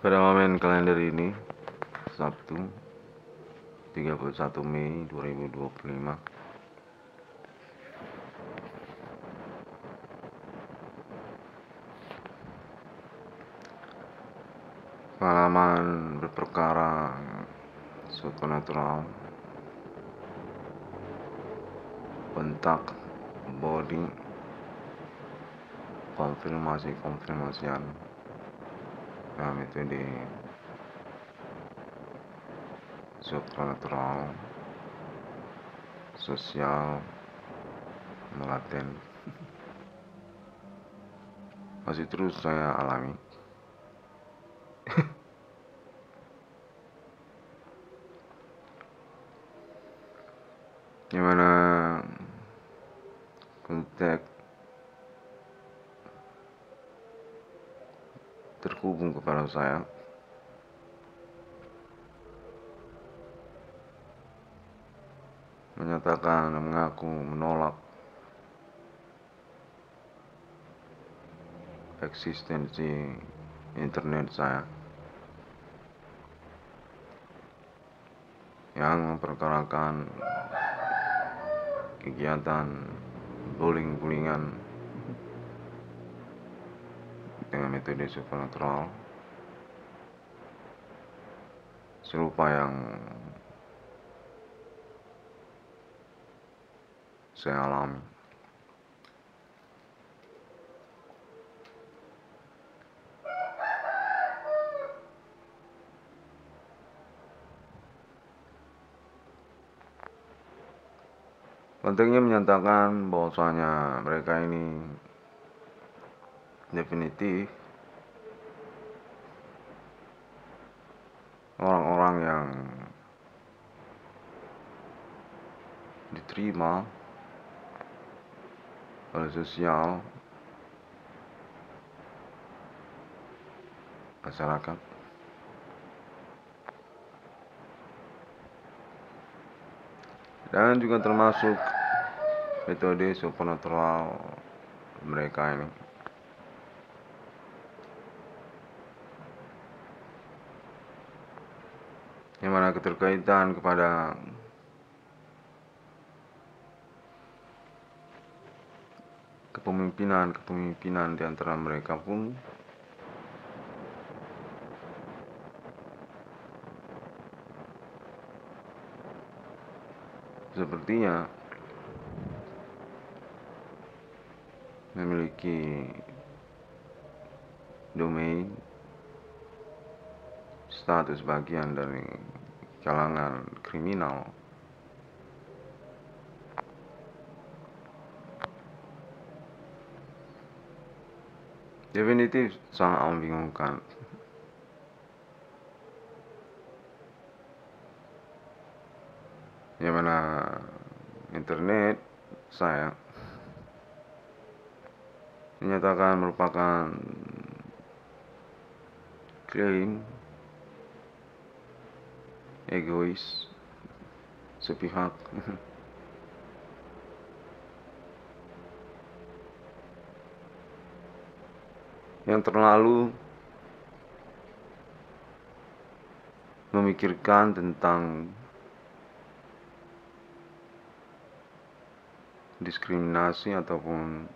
Pada momen kalender ini, Sabtu 31 Mei 2025, pengalaman berperkara supernatural, bentak, body, konfirmasian dalam metode supernatural, sosial, melaten, masih terus saya alami. Gimana kontak terhubung kepada saya, menyatakan dan mengaku menolak eksistensi internet saya yang memperkarakan kegiatan bullying-bullyingan dengan metode supernatural serupa yang saya alami. Pentingnya menyatakan bahwasanya mereka ini definitif orang-orang yang diterima oleh sosial masyarakat, dan juga termasuk metode supernatural mereka ini, yang mana keterkaitan kepada kepemimpinan di antara mereka pun sepertinya memiliki domain status bagian dari kalangan kriminal. Definitif sangat membingungkan. Yang mana internet saya dinyatakan merupakan klaim egois sepihak yang terlalu memikirkan tentang diskriminasi ataupun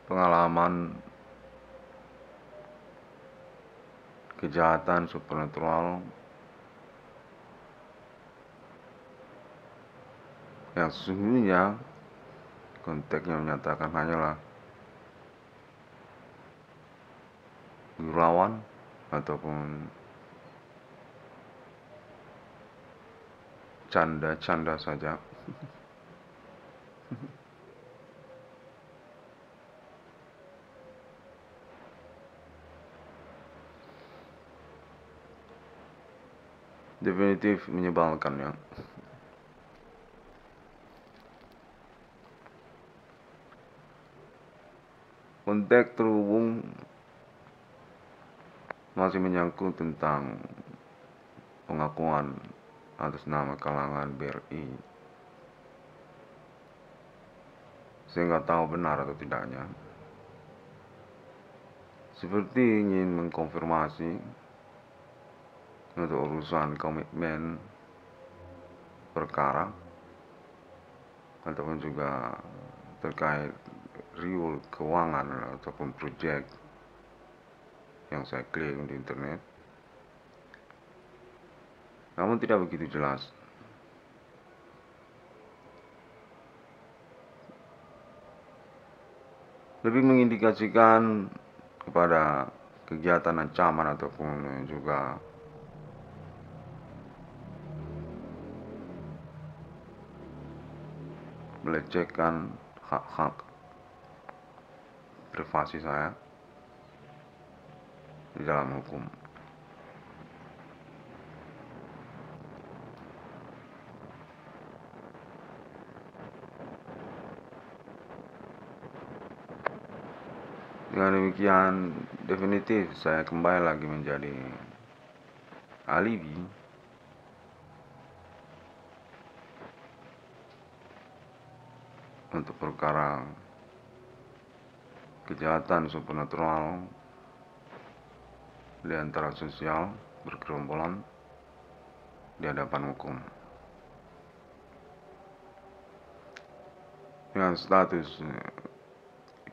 pengalaman kejahatan supernatural yang sesungguhnya konteksnya menyatakan hanyalah gurauan ataupun canda-canda saja. Definitif menyebalkan ya. Konteks terhubung masih menyangkut tentang pengakuan atas nama kalangan BRI saya nggak tahu benar atau tidaknya, seperti ingin mengkonfirmasi untuk urusan komitmen perkara ataupun juga terkait riwal keuangan ataupun proyek yang saya klik di internet, namun tidak begitu jelas. Lebih mengindikasikan kepada kegiatan ancaman ataupun juga melecehkan hak-hak privasi saya di dalam hukum. Dengan demikian, definitif saya kembali lagi menjadi alibi untuk perkara kejahatan supernatural di antara sosial bergerombolan di hadapan hukum. Dengan status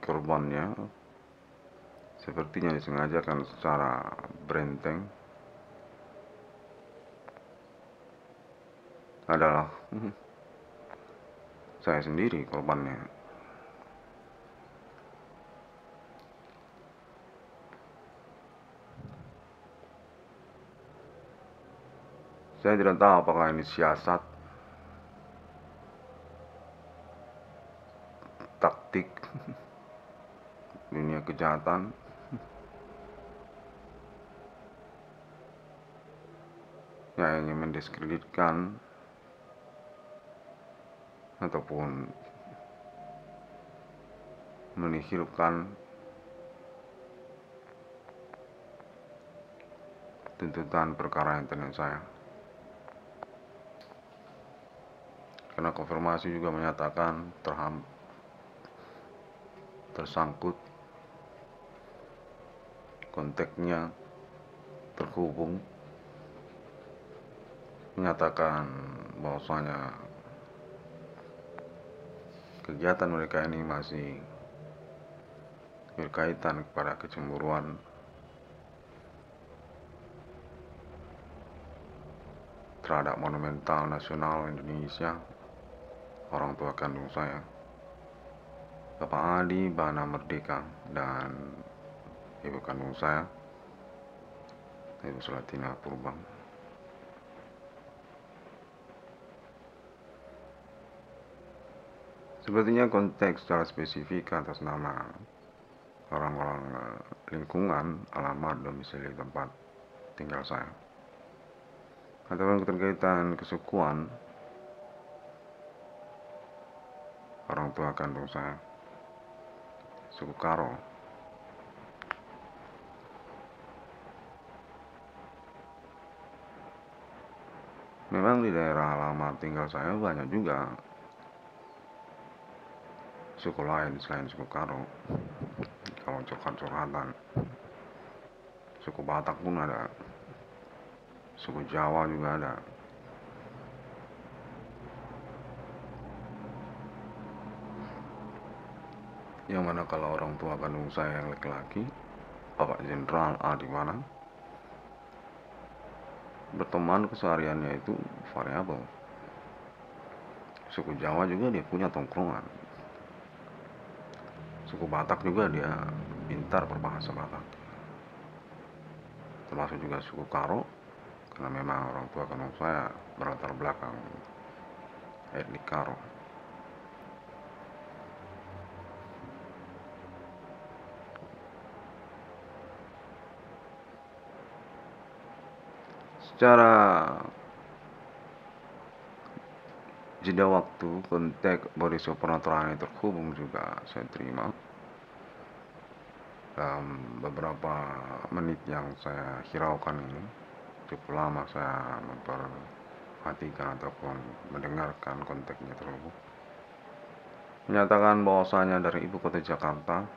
korbannya sepertinya disengajakan secara berenteng adalah saya sendiri korbannya. Saya tidak tahu apakah ini siasat, taktik dunia kejahatan, yang ingin mendiskreditkan ataupun menihilkan tuntutan perkara internet saya. Karena konfirmasi juga menyatakan tersangkut, kontaknya terhubung, menyatakan bahwasanya kegiatan mereka ini masih berkaitan kepada kecemburuan terhadap monumental nasional Indonesia, orang tua kandung saya, Bapak Adi Bana Merdeka, dan ibu kandung saya, Ibu Sulatina Purbang. Sepertinya konteks secara spesifik atas nama orang-orang lingkungan, alamat, domisili tempat tinggal saya, ataupun keterkaitan kesukuan orang tua kandung saya, suku Karo. Memang di daerah alamat tinggal saya banyak juga suku lain selain suku Karo. Kalau curhat-curhatan, suku Batak pun ada, suku Jawa juga ada. Yang mana kalau orang tua kandung saya yang laki-laki, Bapak Jenderal Adi Bana, berteman kesehariannya itu variabel. Suku Jawa juga dia punya tongkrongan. Suku Batak juga dia pintar berbahasa Batak. Termasuk juga suku Karo, karena memang orang tua kandung saya berlatar belakang etnik Karo. Secara jeda waktu, konteks body supernatural ini terhubung juga saya terima dalam beberapa menit yang saya hiraukan ini. Cukup lama saya memperhatikan ataupun mendengarkan konteksnya tersebut. menyatakan bahwasanya dari ibu kota Jakarta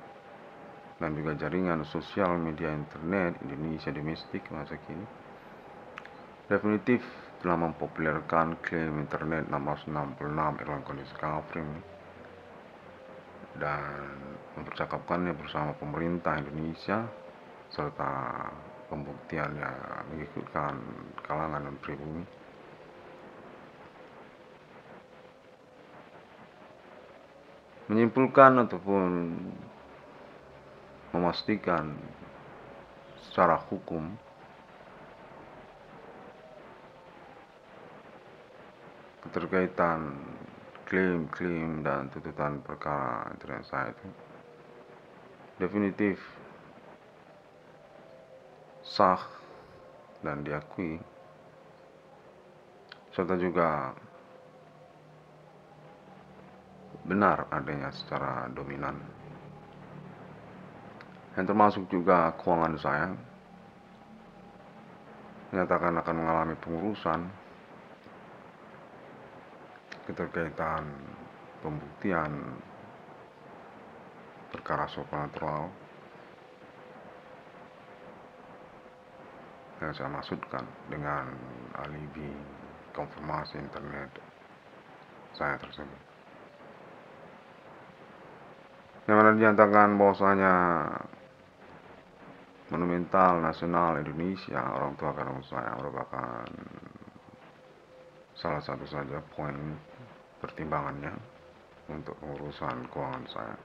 dan juga jaringan sosial media internet Indonesia domestik masa kini definitif telah mempopulerkan klaim internet 666 Irwan Kondisi Kafrim dan mempercakapkannya bersama pemerintah Indonesia serta pembuktiannya mengikutkan kalangan dan pribumi. Menyimpulkan ataupun memastikan secara hukum keterkaitan klaim-klaim dan tuntutan perkara internet saya itu definitif sah dan diakui, serta juga benar adanya secara dominan, yang termasuk juga keuangan saya menyatakan akan mengalami pengurusan keterkaitan pembuktian perkara supranatural yang saya maksudkan dengan alibi konfirmasi internet saya tersebut, yang mana dinyatakan bahwasanya Monumental Nasional Indonesia, orang tua kandung saya, merupakan salah satu saja poin pertimbangannya untuk urusan keuangan saya.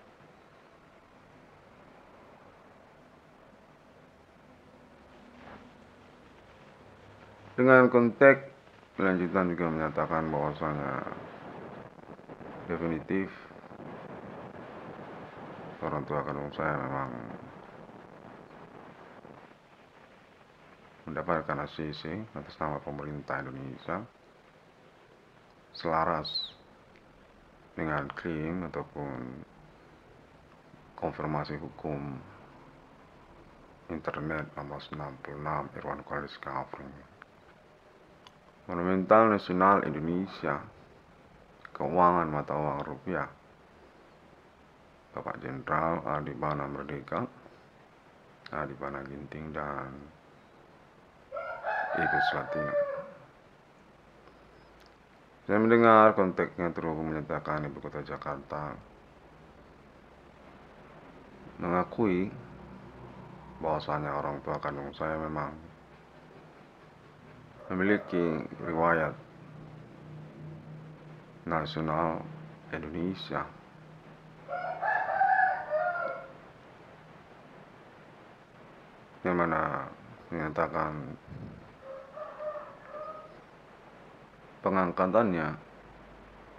Dengan konteks lanjutan juga menyatakan bahwasanya definitif orang tua kandung saya memang mendapatkan ACC atas nama pemerintah Indonesia selaras dengan klaim ataupun konfirmasi hukum internet nomor 96 Irwan Kondisi Kafrim. Monumental Nasional Indonesia, keuangan mata uang rupiah, Bapak Jenderal Adibana Merdeka, Adibana Ginting, dan Ibu Selatina. Saya mendengar konteksnya terhubung menyatakan ibu kota Jakarta mengakui bahwasanya orang tua kandung saya memang memiliki riwayat nasional Indonesia, yang mana menyatakan pengangkatannya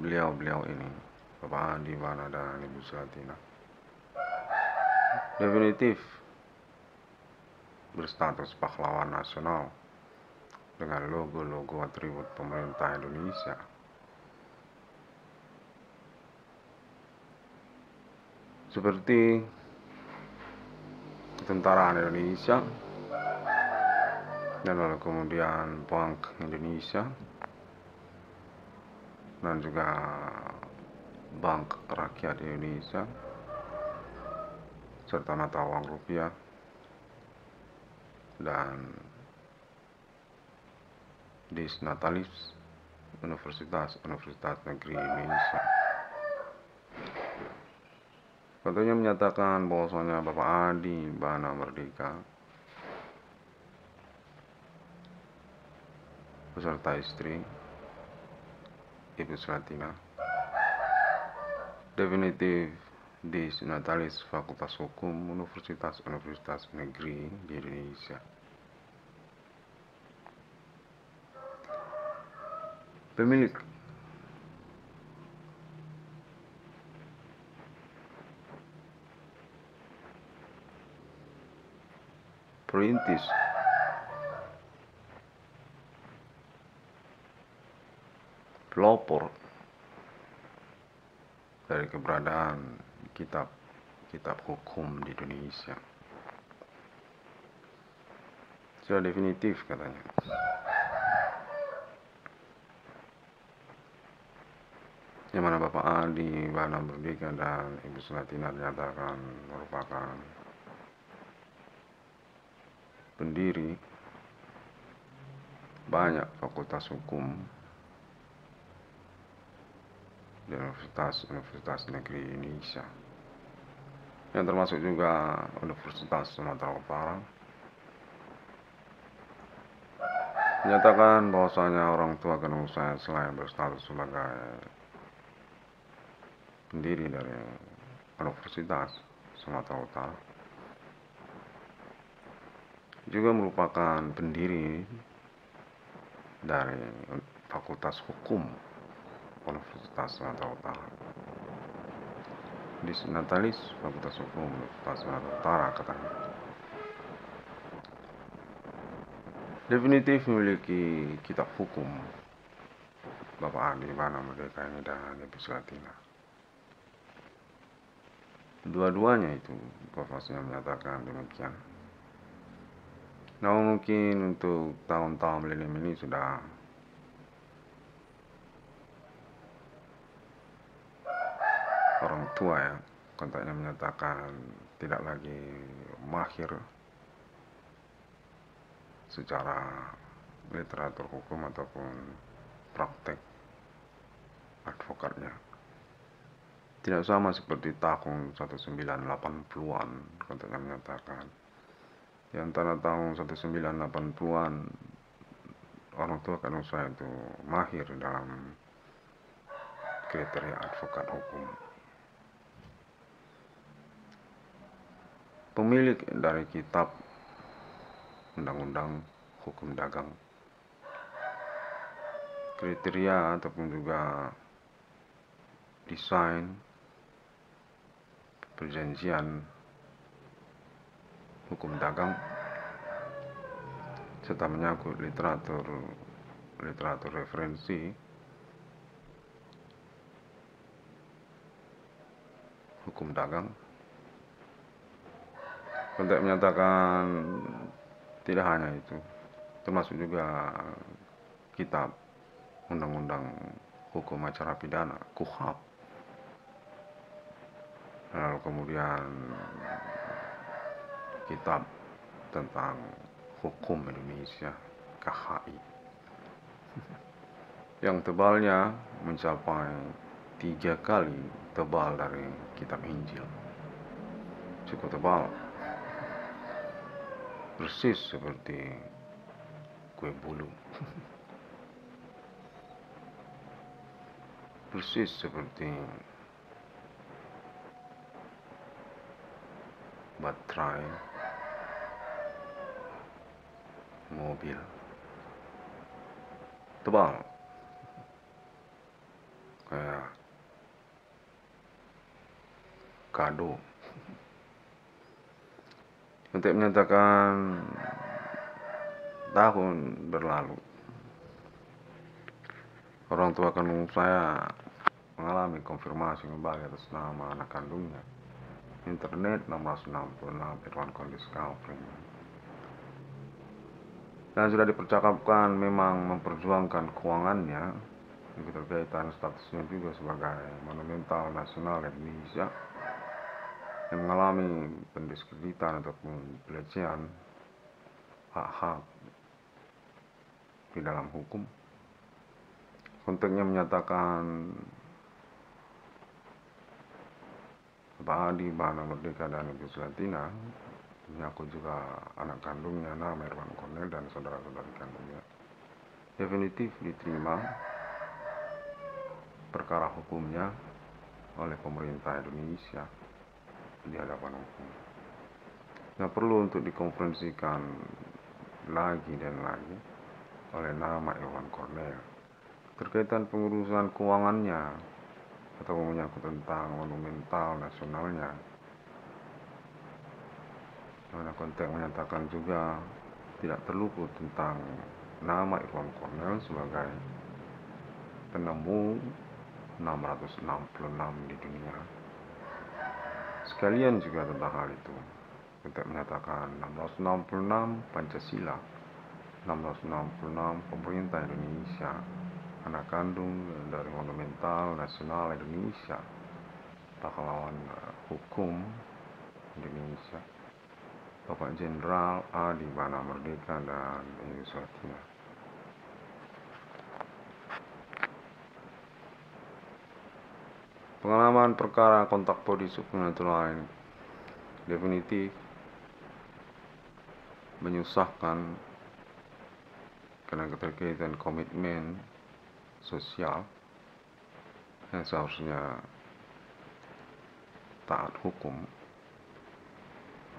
beliau-beliau ini, Bapak Adibana dan Ibu Selatina, definitif berstatus pahlawan nasional dengan logo-logo atribut pemerintah Indonesia. Seperti Ketentaraan Indonesia, dan lalu kemudian Bank Indonesia, dan juga Bank Rakyat Indonesia, serta mata uang rupiah, dan Disnatalis Universitas Negeri Indonesia. Katanya menyatakan bahwasanya Bapak Adibana Merdeka beserta istri Ibu Selatina definitif Disnatalis Fakultas Hukum Universitas Negeri di Indonesia. Pemilik perintis pelopor dari keberadaan kitab hukum di Indonesia sudah definitif katanya. yang mana Bapak Adi Bana Merdeka dan Ibu Sulatina dinyatakan merupakan pendiri banyak fakultas hukum di Universitas Negeri Indonesia, yang termasuk juga Universitas Sumatera Utara, menyatakan bahwasanya orang tua kandung saya selain berstatus sebagai pendiri dari Universitas Sumatera Utara, juga merupakan pendiri dari Fakultas Hukum Universitas Sumatera Utara. Natalis Fakultas Hukum Universitas Sumatera Utara katanya. Definitif memiliki kitab hukum Bapak Adi Bana Merdeka ini dan Ibu Sulatina. Dua-duanya itu profesinya menyatakan demikian. Namun mungkin untuk tahun-tahun milenium ini sudah orang tua ya kontaknya menyatakan tidak lagi mahir secara literatur hukum ataupun praktek advokatnya. Tidak sama seperti tahun 1980-an kontaknya menyatakan. Di antara tahun 1980-an orang tua kandung saya itu mahir dalam kriteria advokat hukum. Pemilik dari kitab Undang-Undang Hukum Dagang, kriteria ataupun juga desain perjanjian hukum dagang, serta menyangkut literatur referensi hukum dagang. Konteks menyatakan tidak hanya itu, termasuk juga kitab Undang-Undang Hukum Acara Pidana KUHAP, lalu kemudian kitab tentang hukum Indonesia KHI yang tebalnya mencapai 3 kali tebal dari kitab Injil. Cukup tebal, persis seperti kue bulu, persis seperti baterai mobil, tebal kayak kado. Untuk menyatakan tahun berlalu orang tua kandung saya mengalami konfirmasi kembali atas nama anak kandungnya. Internet 666 Irwan Kondis Calvin, dan sudah dipercakapkan memang memperjuangkan keuangannya, berkaitan statusnya juga sebagai monumental nasional Indonesia yang mengalami pendiskreditan ataupun pelecehan hak-hak di dalam hukum. Konteksnya menyatakan Bapak Adi Bana Merdeka dan Ibu Sulatina menyangkut juga anak kandungnya nama Irwan Cornel dan saudara-saudari kandungnya definitif diterima perkara hukumnya oleh pemerintah Indonesia di hadapan hukum. Nah, perlu untuk dikonferensikan lagi dan lagi oleh nama Irwan Cornel terkaitan pengurusan keuangannya atau menyangkut tentang monumental nasionalnya. Mana konteks menyatakan juga tidak terluput tentang nama Irwan Cornel sebagai penemu 666 di dunia. Sekalian juga tentang hal itu, konteks menyatakan 666 Pancasila, 666 pemerintah Indonesia anak kandung dari monumental nasional Indonesia, pahlawan hukum Indonesia, Bapak Jenderal Adi Mana Merdeka dan Ibu Suwatina. Pengalaman perkara kontak body supernatural ini definitif menyusahkan karena keterkaitan komitmen sosial yang seharusnya taat hukum.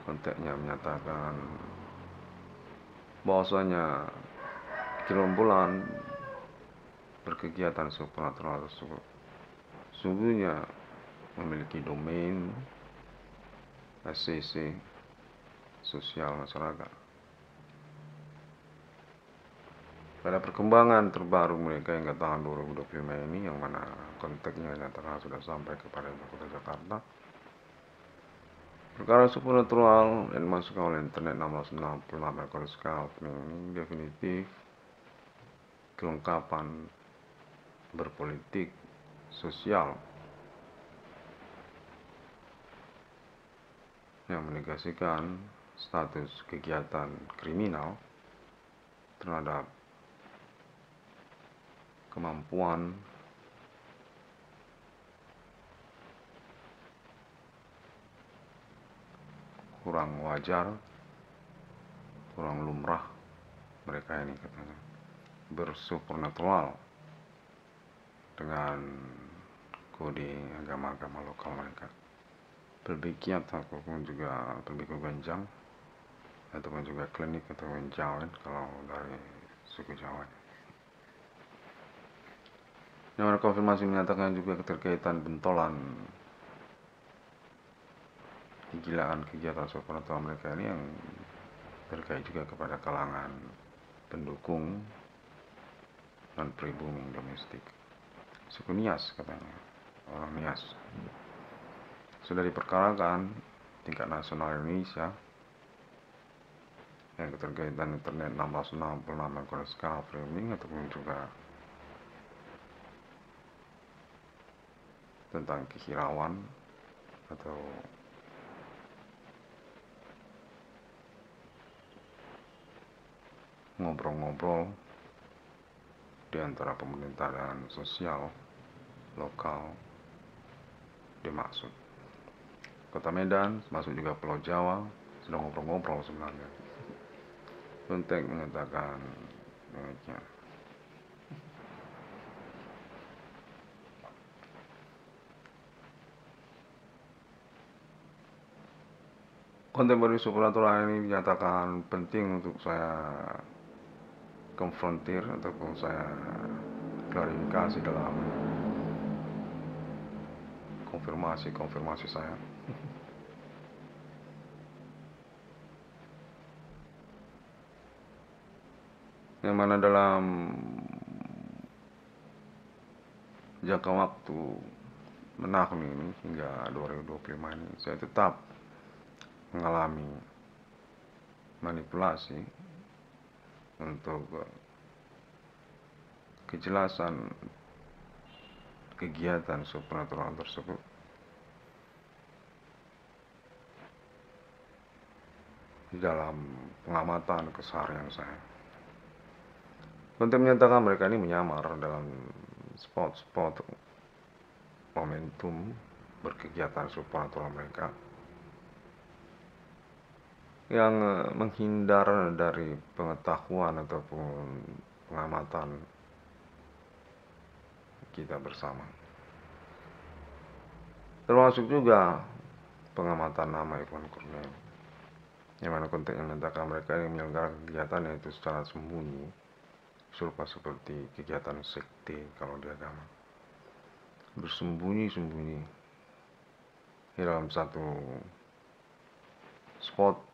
Konteksnya menyatakan bahwasanya gerombolan berkegiatan supernatural tersebut sungguhnya memiliki domain SCC sosial masyarakat. Pada perkembangan terbaru mereka hingga tahun 2025 ini, yang mana konteksnya nyatakan sudah sampai kepada Kota Jakarta, perkara supernatural yang dimasukkan oleh internet 1666 rekor scalping ini definitif kelengkapan berpolitik sosial yang menegasikan status kegiatan kriminal terhadap kemampuan kurang wajar, kurang lumrah mereka ini katanya bersupernatural dengan kode agama-agama lokal mereka, berbikiat ataupun juga berbiku ganjang ataupun juga klinik ataupun jawen kalau dari suku Jawa. Yang mana konfirmasi menyatakan juga keterkaitan bentolan kegilaan kegiatan supernatural mereka ini yang terkait juga kepada kalangan pendukung dan pribumi domestik suku Nias katanya, orang Nias. Sudah diperkarakan tingkat nasional Indonesia yang keterkaitan internet 1666 rekor skala framing ataupun juga tentang kehirauan atau ngobrol-ngobrol di antara pemerintah dan sosial lokal dimaksud. Kota Medan, masuk juga Pulau Jawa, sedang ngobrol-ngobrol sebenarnya. Konteks menyatakan demikian. Kontemporari supernatural ini dinyatakan penting untuk saya konfrontir ataupun saya klarifikasi dalam konfirmasi saya. Yang mana dalam jangka waktu menahun ini hingga 2025 ini saya tetap mengalami manipulasi untuk kejelasan kegiatan supernatural tersebut. Di dalam pengamatan keseharian saya, untuk menyatakan mereka ini menyamar dalam spot-spot momentum berkegiatan supernatural mereka yang menghindar dari pengetahuan ataupun pengamatan kita bersama, termasuk juga pengamatan nama Irwan Kurniawan, yang mana konteksnya menyatakan mereka yang menyelenggarakan kegiatan yaitu secara sembunyi, serupa seperti kegiatan sekte kalau di agama, bersembunyi-sembunyi di dalam satu spot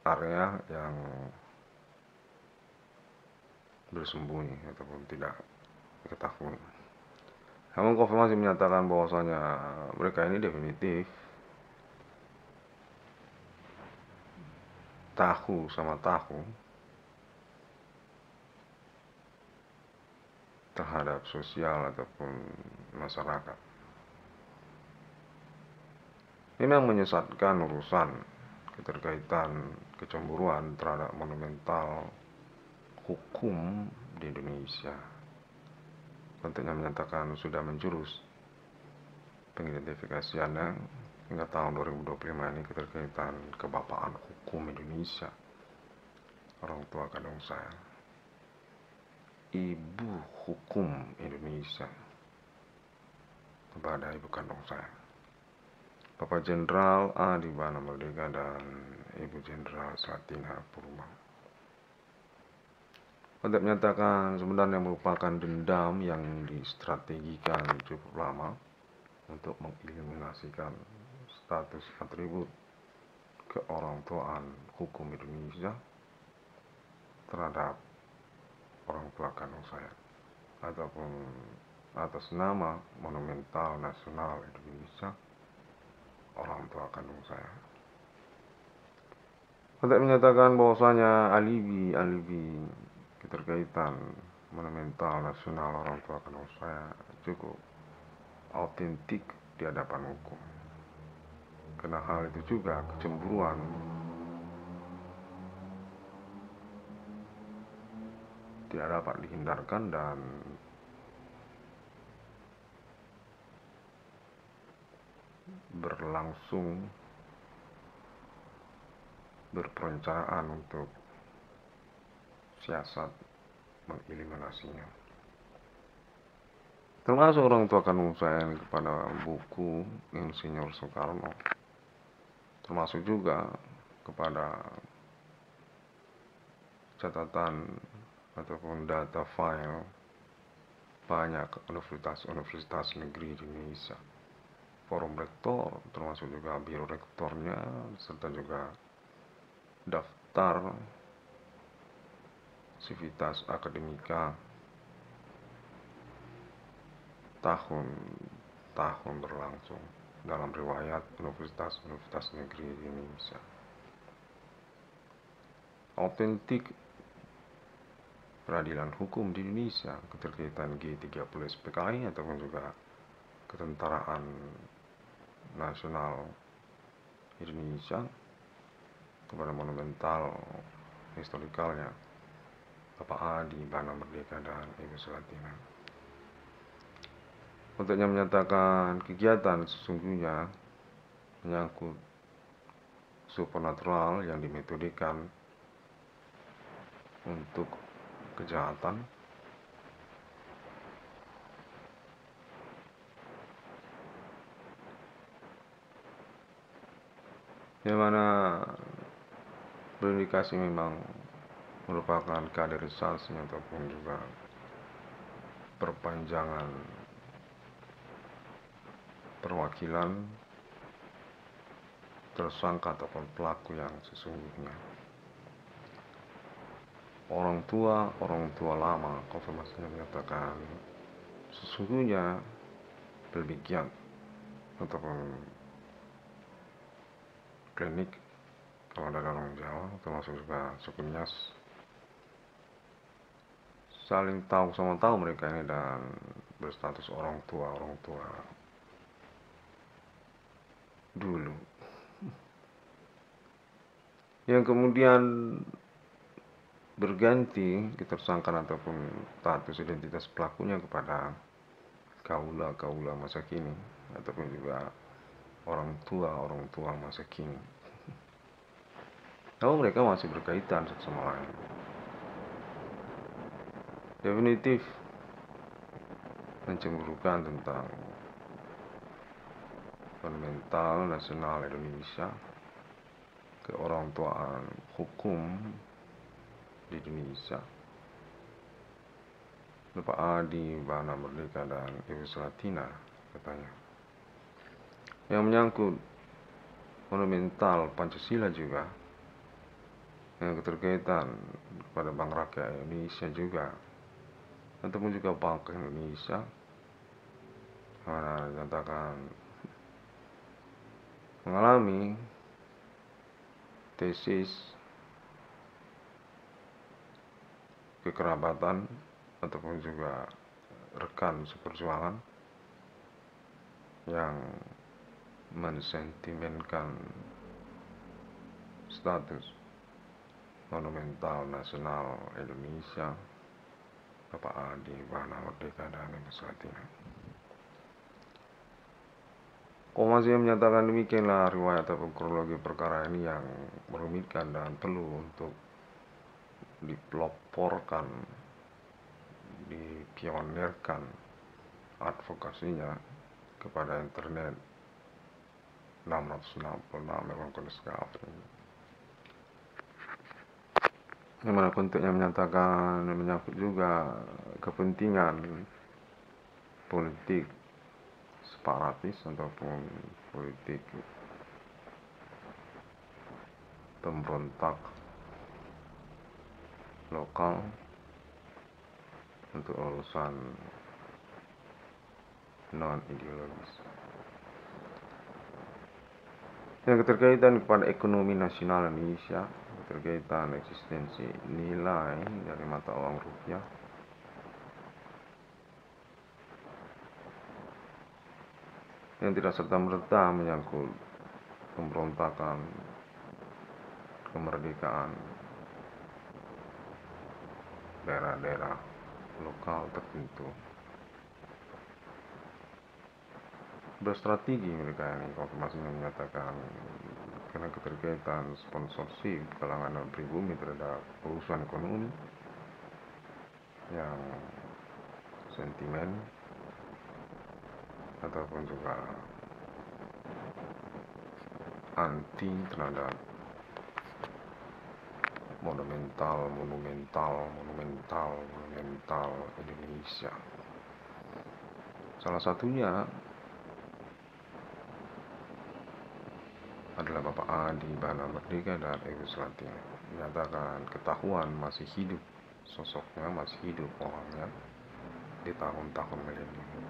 area yang bersembunyi ataupun tidak diketahui. Namun konfirmasi menyatakan bahwasanya mereka ini definitif tahu sama tahu terhadap sosial ataupun masyarakat. Memang menyesatkan urusan keterkaitan kecemburuan terhadap monumental hukum di Indonesia. Kontennya menyatakan sudah menjurus pengidentifikasiannya hingga tahun 2025 ini keterkaitan kebapaan hukum Indonesia. Orang tua kandung saya, ibu hukum Indonesia kepada ibu kandung saya, Bapak Jenderal Adi Bana Merdeka dan Ibu Jenderal Slatina Purma. Untuk menyatakan sebenarnya merupakan dendam yang distrategikan cukup lama untuk mengeliminasikan status atribut keorangtuaan hukum Indonesia terhadap orang tua kandung saya, ataupun atas nama monumental nasional Indonesia, orang tua kandung saya. Untuk menyatakan bahwasanya alibi keterkaitan monumental nasional orang tua kandung saya cukup autentik di hadapan hukum. Karena hal itu juga kecemburuan tidak dapat dihindarkan dan berlangsung berperencanaan untuk siasat mengeliminasinya. Termasuk orang tua kandung saya kepada buku Insinyur Soekarno, termasuk juga kepada catatan ataupun data file banyak universitas negeri di Indonesia, forum rektor, termasuk juga biro rektornya, serta juga daftar sivitas akademika tahun berlangsung dalam riwayat universitas negeri di Indonesia. Autentik peradilan hukum di Indonesia, keterkaitan G30 SPKI ataupun juga ketentaraan nasional Indonesia kepada monumental historikalnya Bapak Adi Bana Merdeka dan Ibu Slatina. Untuknya menyatakan kegiatan sesungguhnya menyangkut supernatural yang dimetodikan untuk kejahatan, yang mana berindikasi memang merupakan kaderisasi ataupun juga perpanjangan perwakilan tersangka ataupun pelaku yang sesungguhnya. Orang tua lama konfirmasinya menyatakan sesungguhnya demikian, ataupun klinik kalau ada dalam Jawa, termasuk juga suku Nias, saling tahu sama tahu mereka ini dan berstatus orang tua dulu, yang kemudian berganti ketersangkaan ataupun status identitas pelakunya kepada kaula masa kini ataupun juga orang tua masa kini. Namun mereka masih berkaitan satu sama lain. Definitif mencemburukan tentang monumental nasional Indonesia, keorangtuaan hukum di Indonesia, Bapak Adi Bana Merdeka dan Ibu Slatina katanya, yang menyangkut monumental Pancasila juga, yang keterkaitan kepada Bank Rakyat Indonesia juga, ataupun juga Bank Indonesia, mana dinyatakan mengalami tesis kekerabatan ataupun juga rekan seperjuangan yang mensentimenkan status monumental nasional Indonesia, Bapak Adi Bana Merdeka dan Ibu Sulatina. Komasi menyatakan demikianlah riwayat atau kronologi perkara ini yang merumitkan dan perlu untuk dipeloporkan, dipionirkan advokasinya kepada internet 666 memang kondisi yang mana konteksnya menyangkut juga kepentingan politik separatis ataupun politik pemberontak lokal untuk urusan non ideologis yang keterkaitan kepada ekonomi nasional Indonesia, keterkaitan eksistensi nilai dari mata uang rupiah, yang tidak serta-merta menyangkut pemberontakan kemerdekaan daerah-daerah lokal tertentu. Berstrategi mereka ini, konfirmasinya menyatakan karena keterkaitan sponsorship kalangan pribumi terhadap urusan ekonomi yang sentimen ataupun juga anti terhadap monumental Indonesia. Salah satunya adalah Bapak Adi Bana Merdeka dan Ibu Sulatina, menyatakan ketahuan masih hidup, sosoknya masih hidup orangnya di tahun-tahun milenium.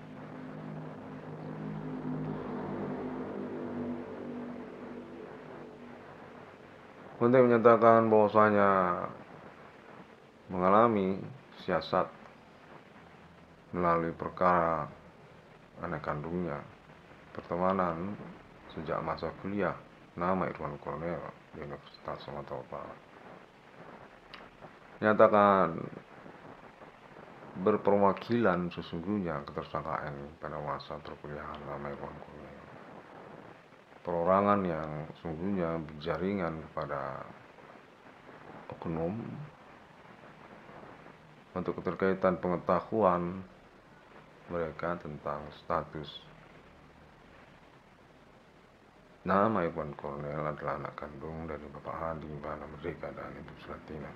Untuk menyatakan bahwasanya mengalami siasat melalui perkara anak kandungnya, pertemanan sejak masa kuliah, nama Irwan Kornel di Universitas Sumatera Utara. Nyatakan berperwakilan sesungguhnya ketersangkaan pada masa perkuliahan nama Irwan Kornel. Perorangan yang sesungguhnya berjaringan kepada oknum untuk keterkaitan pengetahuan mereka tentang status nama Irwan Kornel adalah anak kandung dari Bapak Adi Bana Merdeka dan Ibu Sulatina.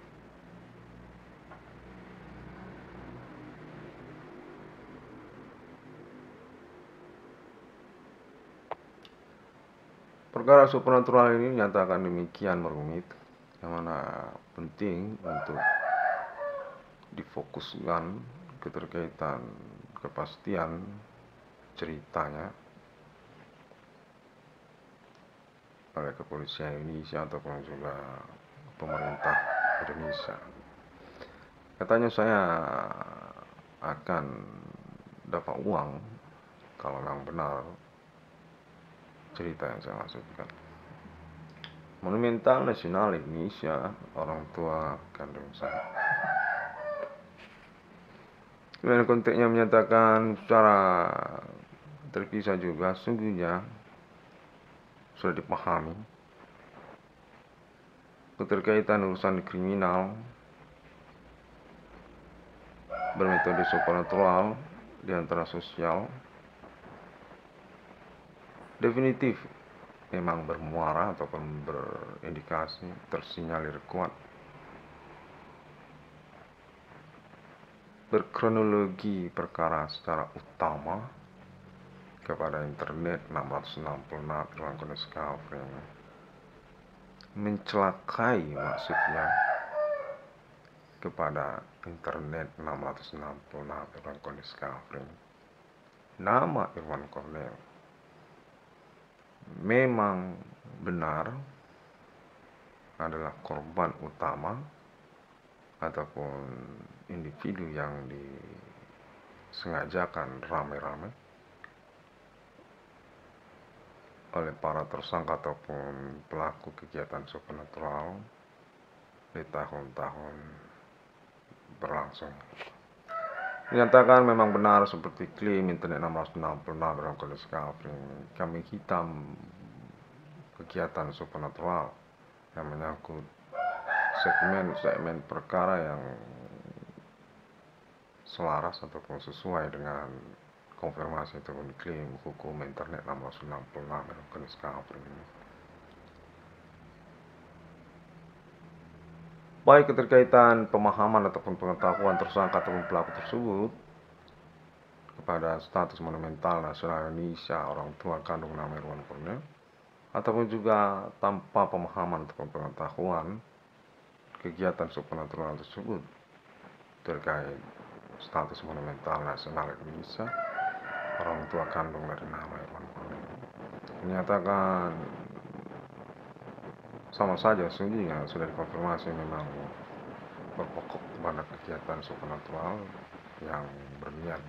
Perkara supernatural ini nyatakan demikian merumit, yang mana penting untuk difokuskan keterkaitan kepastian ceritanya oleh kepolisian Indonesia ataupun juga pemerintah Indonesia. Katanya saya akan dapat uang kalau memang benar cerita yang saya maksudkan. Monumental Nasional Indonesia, orang tua kandung saya. Kemudian konteksnya menyatakan secara terpisah juga, sungguhnya sudah dipahami keterkaitan urusan kriminal bermetode supernatural di antara sosial definitif memang bermuara ataupun berindikasi tersinyalir kuat berkronologi perkara secara utama kepada internet 666 Irwan Kornel mencelakai maksudnya kepada internet 666 Irwan Kornel. Nama Irwan Kornel memang benar adalah korban utama ataupun individu yang disengajakan rame-rame oleh para tersangka ataupun pelaku kegiatan supernatural di tahun-tahun berlangsung. Dinyatakan memang benar seperti klaim Internet 666 dalam kondisi Discovery, kambing hitam kegiatan supernatural yang menyangkut segmen-segmen perkara yang selaras ataupun sesuai dengan konfirmasi ataupun klaim hukum Internet 666 dalam kondisi Discovery. Baik keterkaitan pemahaman ataupun pengetahuan tersangka ataupun pelaku tersebut kepada status monumental nasional Indonesia orang tua kandung nama Irwan Cornel, ataupun juga tanpa pemahaman ataupun pengetahuan kegiatan supernatural tersebut terkait status monumental nasional Indonesia orang tua kandung dari nama Irwan Cornel, menyatakan sama saja sesungguhnya sudah dikonfirmasi memang berpokok pada kegiatan supernatural yang berniat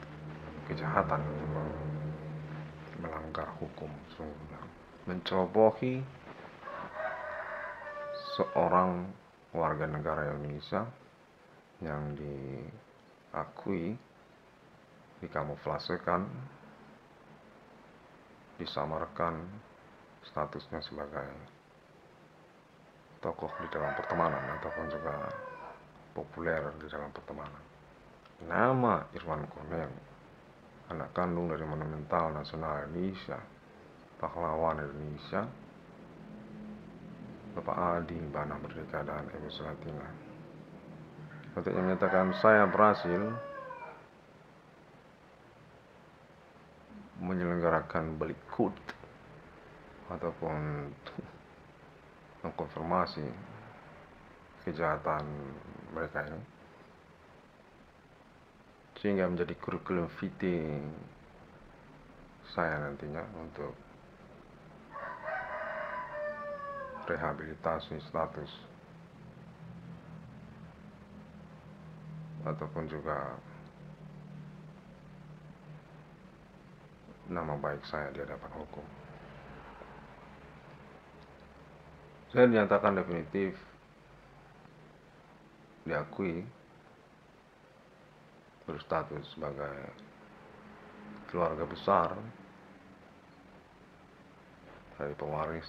kejahatan, melanggar hukum, sesungguhnya mencerobohi seorang warga negara Indonesia yang diakui, dikamuflasekan, disamarkan statusnya sebagai tokoh di dalam pertemanan ataupun juga populer di dalam pertemanan. Nama Irwan Cornel, anak kandung dari monumental nasional Indonesia, pahlawan Indonesia, Bapak Adi Bana Merdeka dan Ibu Selatina, untuk menyatakan saya berhasil menyelenggarakan balik kode ataupun mengkonfirmasi kejahatan mereka ini, sehingga menjadi kurikulum vitae saya nantinya untuk rehabilitasi status ataupun juga nama baik saya di hadapan hukum. Saya dinyatakan definitif diakui berstatus sebagai keluarga besar dari pewaris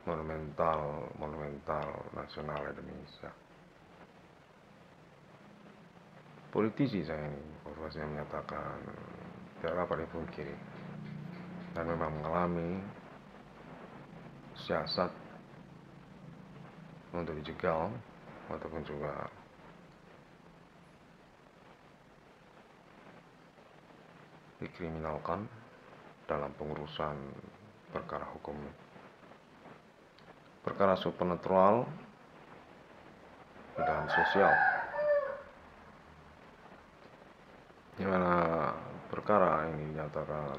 monumental nasional Indonesia. Politisi saya ini, profesinya menyatakan tidak dapat dipungkiri dan memang mengalami siasat untuk dijegal ataupun juga dikriminalkan dalam pengurusan perkara hukum, perkara supernatural dan sosial, di mana perkara ini dinyatakan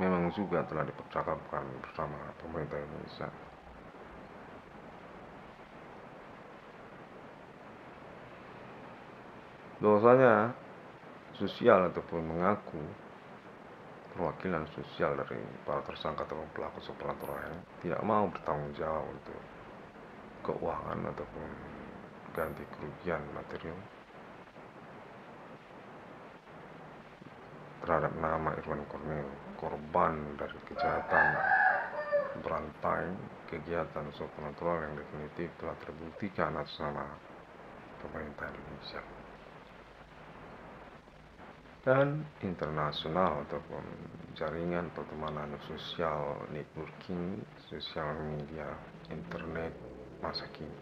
memang juga telah dipercakapkan bersama pemerintah Indonesia. Bahwasanya sosial ataupun mengaku perwakilan sosial dari para tersangka atau pelaku supernatural yang tidak mau bertanggung jawab untuk keuangan ataupun ganti kerugian material terhadap nama Irwan Cornel, korban dari kejahatan berantai kegiatan supernatural yang definitif telah terbuktikan atas nama pemerintah Indonesia dan internasional ataupun jaringan pertemanan sosial, networking, sosial media, internet masa kini.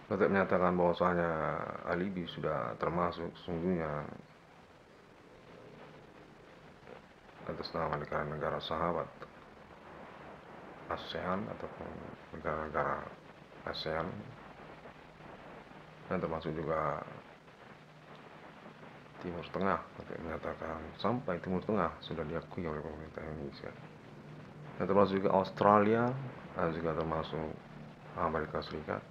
Untuk menyatakan bahwasanya alibi sudah termasuk sungguhnya atas nama negara-negara sahabat ASEAN ataupun negara-negara ASEAN, dan termasuk juga Timur Tengah, untuk menyatakan sampai Timur Tengah sudah diakui oleh pemerintah Indonesia, dan termasuk juga Australia, dan juga termasuk Amerika Serikat,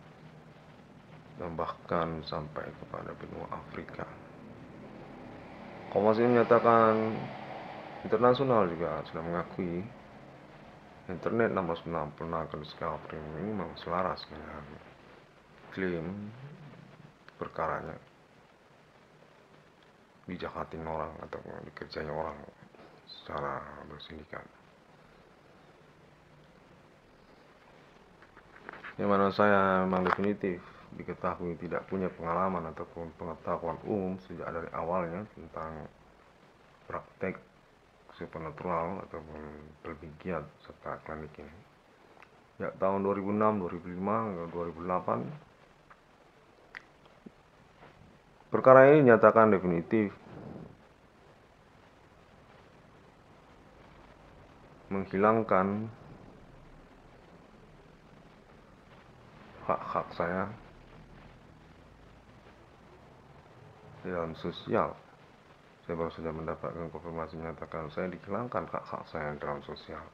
dan bahkan sampai kepada benua Afrika. Kompas ini menyatakan internasional juga sudah mengakui internet 666 discovery ini memang selaras dengan klaim perkaranya dijakatin orang atau dikerjanya orang secara bersindikat. Yang mana saya memang definitif diketahui tidak punya pengalaman ataupun pengetahuan umum sejak dari awalnya tentang praktek supernatural ataupun lebih giat serta klinik ini. Ya, tahun 2006, 2005, hingga 2008 perkara ini dinyatakan definitif menghilangkan hak-hak saya dalam sosial. Saya baru saja mendapatkan konfirmasi menyatakan saya dihilangkan hak-hak saya dalam sosial.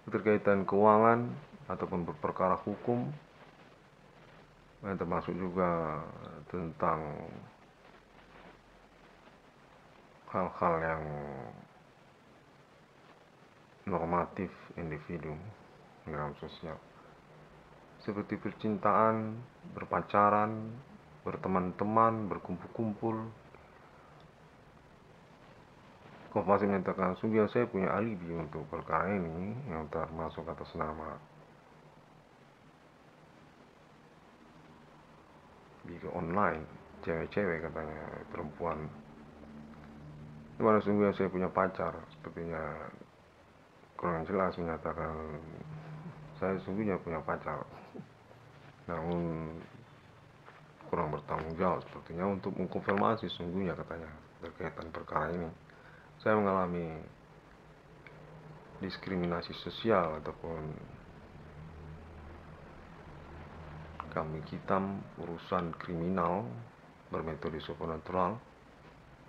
Berkaitan keuangan ataupun berperkara hukum, yang termasuk juga tentang hal-hal yang normatif individu dalam sosial, seperti percintaan, berpacaran, berteman-teman, berkumpul-kumpul. Kompas menyatakan sungguh saya punya alibi untuk perkara ini yang termasuk atas nama video online, cewek-cewek katanya, perempuan. Dimana sungguh saya punya pacar, sepertinya kurang jelas menyatakan saya sungguhnya punya pacar, namun kurang bertanggung jawab sepertinya untuk mengkonfirmasi sungguhnya katanya berkaitan perkara ini. Saya mengalami diskriminasi sosial ataupun kambing hitam urusan kriminal bermetode supernatural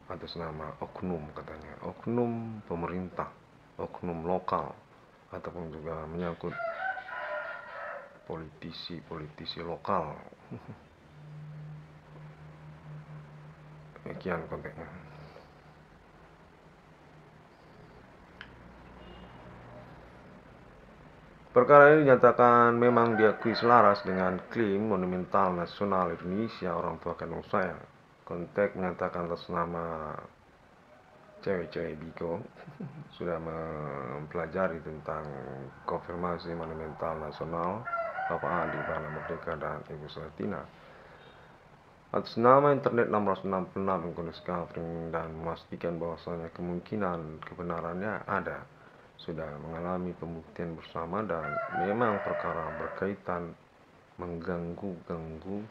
atas nama oknum katanya, oknum pemerintah, oknum lokal, ataupun juga menyangkut politisi lokal. Demikian konteksnya. Perkara ini dinyatakan memang diakui selaras dengan klaim monumental nasional Indonesia orang tua kandung saya. Konteks menyatakan atas nama cewek-cewek Biko sudah mempelajari tentang konfirmasi monumental nasional Bapak Adi Bana Merdeka dan Ibu Selatina atas nama internet 666 discovering dan memastikan bahwasanya kemungkinan kebenarannya ada, sudah mengalami pembuktian bersama dan memang perkara berkaitan mengganggu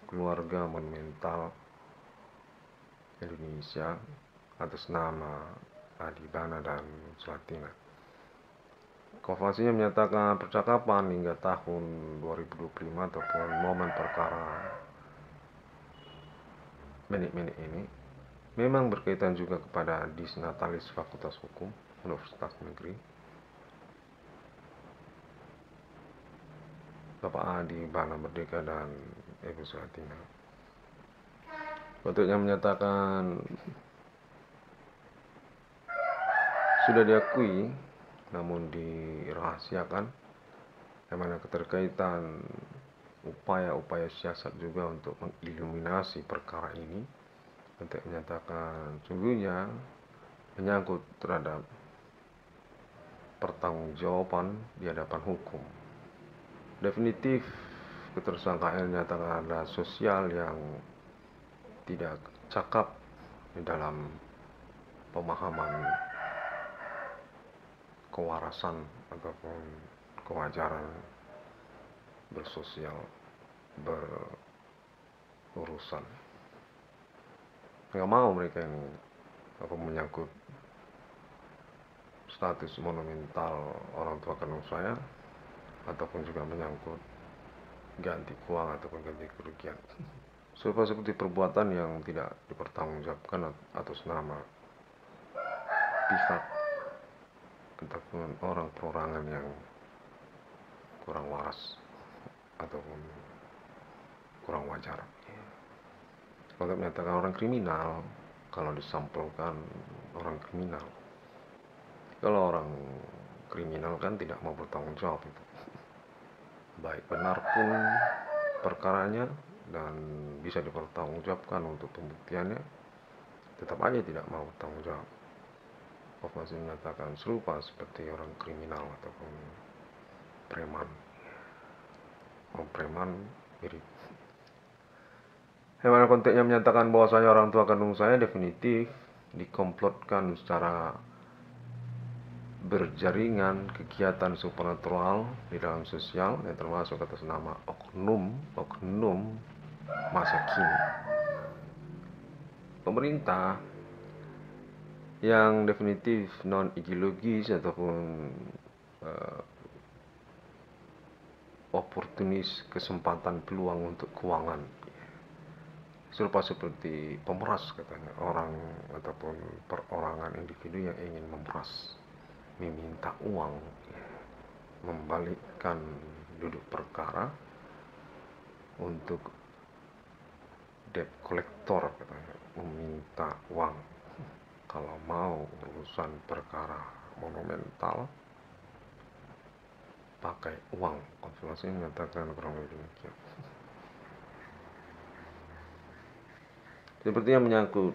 keluarga monumental Indonesia atas nama Adi Bana dan Selatina. Konfirmasinya menyatakan percakapan hingga tahun 2025 ataupun momen perkara menit-menit ini memang berkaitan juga kepada Disnatalis Fakultas Hukum Universitas Negeri Bapak Adi Bana Merdeka dan Ibu Selatina. Bentuknya menyatakan sudah diakui namun dirahasiakan, yang mana keterkaitan upaya-upaya siasat juga untuk mengiluminasi perkara ini untuk menyatakan sungguhnya menyangkut terhadap pertanggungjawaban di hadapan hukum. Definitif ketersangkaan dinyatakan adalah sosial yang tidak cakap di dalam pemahaman kewarasan ataupun kewajaran bersosial, berurusan. Nggak mau mereka ini menyangkut status monumental orang tua kandung saya ataupun juga menyangkut ganti uang ataupun ganti kerugian. Seperti perbuatan yang tidak dipertanggungjawabkan atas nama pihak ataupun orang perorangan yang kurang waras. ataupun kurang wajar. Kalau menyatakan orang kriminal, kalau disampelkan orang kriminal, kalau orang kriminal kan tidak mau bertanggung jawab itu, baik benar pun perkaranya dan bisa dipertanggungjawabkan untuk pembuktiannya, tetap aja tidak mau bertanggung jawab. Masih menyatakan serupa seperti orang kriminal ataupun preman. Orang preman mirip. Yang mana konteksnya menyatakan bahwasanya orang tua kandung saya definitif dikomplotkan secara berjaringan kegiatan supernatural di dalam sosial yang termasuk atas nama oknum masa kini. Pemerintah yang definitif non ideologis ataupun oportunis kesempatan peluang untuk keuangan, serupa seperti pemeras katanya, orang ataupun perorangan individu yang ingin memeras, meminta uang, membalikkan duduk perkara untuk debt collector katanya, meminta uang kalau mau urusan perkara monumental pakai uang. Konfirmasi menyatakan kurang lebih demikian. Sepertinya menyangkut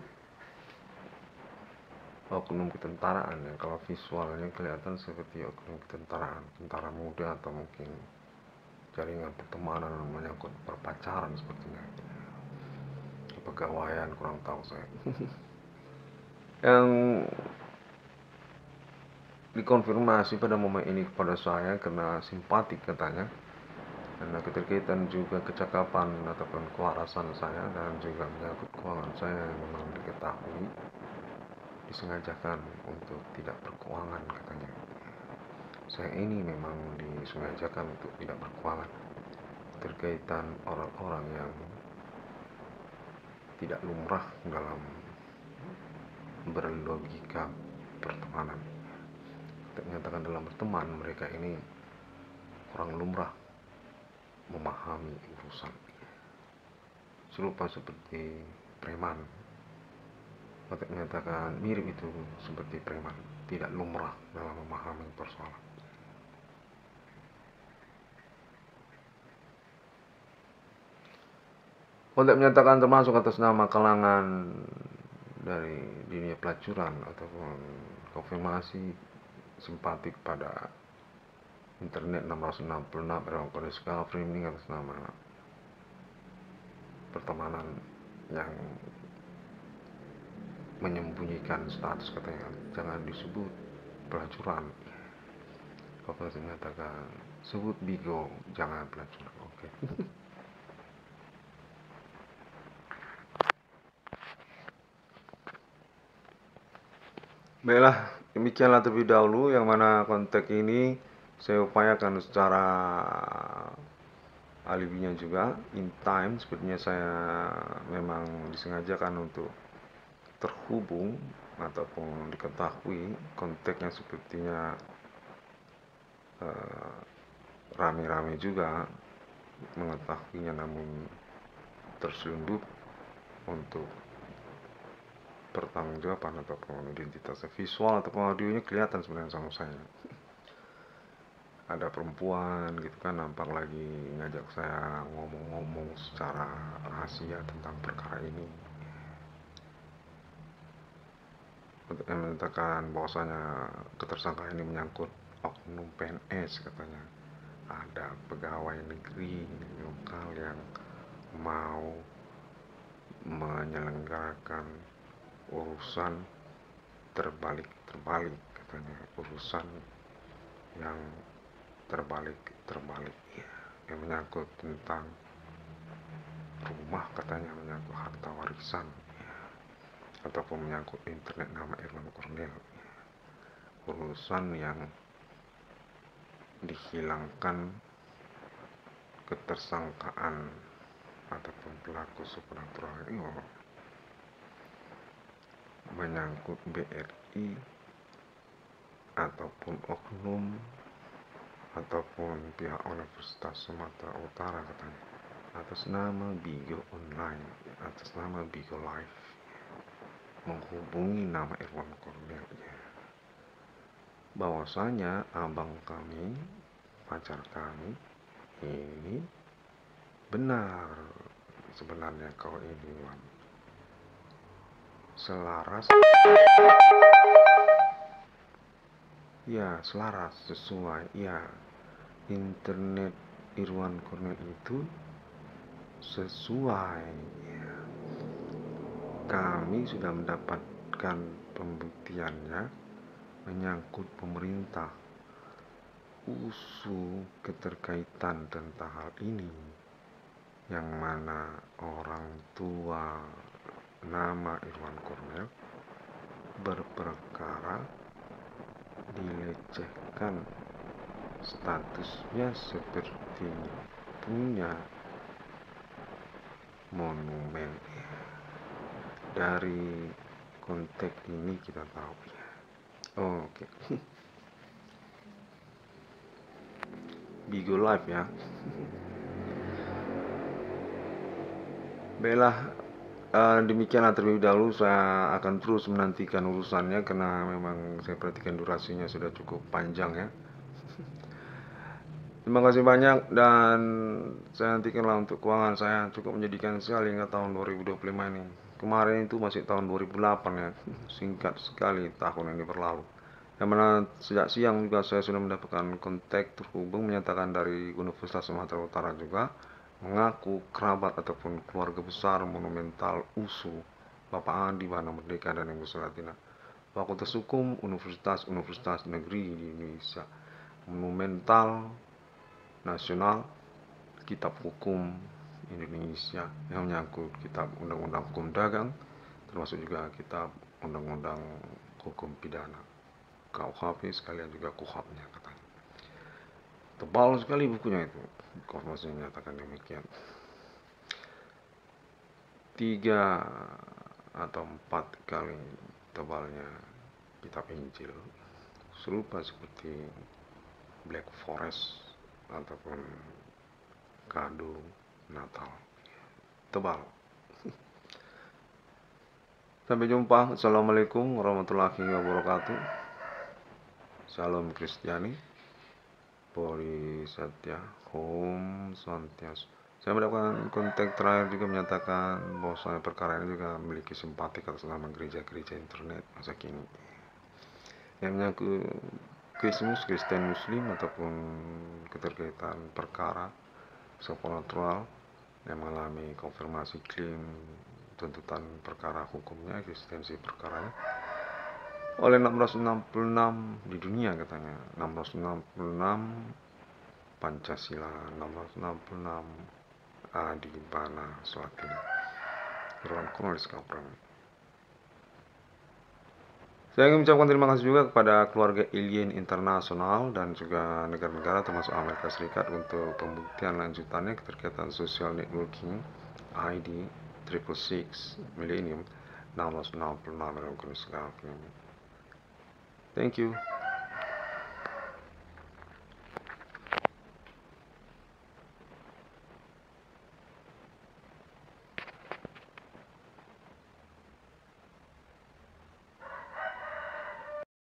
oknum ketentaraan ya, kalau visualnya kelihatan seperti oknum ketentaraan, tentara muda atau mungkin jaringan pertemanan menyangkut perpacaran sepertinya, kepegawaian kurang tahu saya. Yang dikonfirmasi pada momen ini kepada saya karena simpatik katanya, karena keterkaitan juga kecakapan ataupun kewarasan saya dan juga menyangkut keuangan saya yang memang diketahui disengajakan untuk tidak berkeuangan katanya. Saya ini memang disengajakan untuk tidak berkeuangan terkaitan orang-orang yang tidak lumrah dalam berlogika pertemanan. Ternyatakan dalam berteman mereka ini kurang lumrah memahami urusan, serupa seperti preman. Menyatakan mirip itu seperti preman, tidak lumrah dalam memahami persoalan. Untuk menyatakan termasuk atas nama kalangan dari dunia pelacuran ataupun konfirmasi simpatik pada internet 666 era skala framing atas nama pertemanan yang menyembunyikan status katanya jangan disebut pelacuran. Konfirmasi menyatakan sebut bigo jangan pelacuran. Oke. Baiklah, demikianlah terlebih dahulu yang mana konteks ini saya upayakan secara alibinya juga in time. Sepertinya saya memang disengajakan untuk terhubung ataupun diketahui konteksnya sepertinya rame-rame juga mengetahuinya, namun terselundup untuk pertanggungjawaban ataupun identitasnya visual ataupun audionya kelihatan sebenarnya sama saya. Ada perempuan gitu kan nampak lagi ngajak saya ngomong-ngomong secara rahasia tentang perkara ini. Untuk menyatakan bahwasanya ketersangkaan ini menyangkut oknum PNS katanya. Ada pegawai negeri lokal yang mau menyelenggarakan urusan terbalik katanya, urusan yang terbalik yang menyangkut tentang rumah katanya, menyangkut harta warisan ataupun menyangkut internet nama Irwan Cornel, urusan yang dihilangkan ketersangkaan ataupun pelaku supernatural ini menyangkut BRI ataupun oknum ataupun pihak Universitas Sumatera Utara katanya, atas nama Bigo Online, atas nama Bigo Live, menghubungi nama Irwan Cornel, ya, bahwasanya abang kami, pacar kami ini benar sebenarnya kau ini Wan, selaras, ya selaras, sesuai, ya internet Irwan Cornel itu sesuai, ya. Kami sudah mendapatkan pembuktiannya menyangkut pemerintah, USU keterkaitan tentang hal ini, yang mana orang tua nama Irwan Cornel berperkara dilecehkan, statusnya seperti punya monumen. Dari konteks ini kita tahu, ya. Oke. Bigo Live, ya. Baiklah, demikianlah terlebih dahulu. Saya akan terus menantikan urusannya karena memang saya perhatikan durasinya sudah cukup panjang, ya. Terima kasih banyak, dan saya nantikanlah untuk keuangan saya. Cukup menyedihkan sekali hingga tahun 2025 ini. Kemarin itu masih tahun 2008, ya. Singkat sekali tahun ini berlalu. Yang mana sejak siang juga saya sudah mendapatkan kontak terhubung menyatakan dari Universitas Sumatera Utara juga, mengaku kerabat ataupun keluarga besar monumental USU Bapak Andi Bana Merdeka dan Ibu Selatina, Fakultas Hukum Universitas Negeri di Indonesia, monumental nasional, kitab hukum Indonesia yang menyangkut kitab undang-undang hukum dagang, termasuk juga kitab undang-undang hukum pidana, KUHP, sekalian juga KUHAP-nya katanya. Tebal sekali bukunya itu, informasi menyatakan demikian. 3 atau 4 kali tebalnya kitab Injil, serupa seperti Black Forest ataupun kado Natal, tebal. Sampai jumpa. Assalamualaikum warahmatullahi wabarakatuh. Salam Kristiani, Poli Satya, Om Swantiastu. Saya mendapatkan kontak terakhir juga menyatakan bahwa perkara ini juga memiliki simpatik atas nama gereja-gereja internet masa kini yang menyangkut Kristus, Kristen Muslim, ataupun keterkaitan perkara supernatural yang mengalami konfirmasi klaim tuntutan perkara hukumnya, eksistensi perkaranya oleh 666 di dunia katanya, 666 Pancasila, 666 Adi Bana Selatina, Irwan Cornel Kapran. Saya ingin mengucapkan terima kasih juga kepada keluarga Alien Internasional dan juga negara-negara termasuk Amerika Serikat untuk pembuktian lanjutannya keterkaitan social networking ID 666 Millennium 666. Thank you.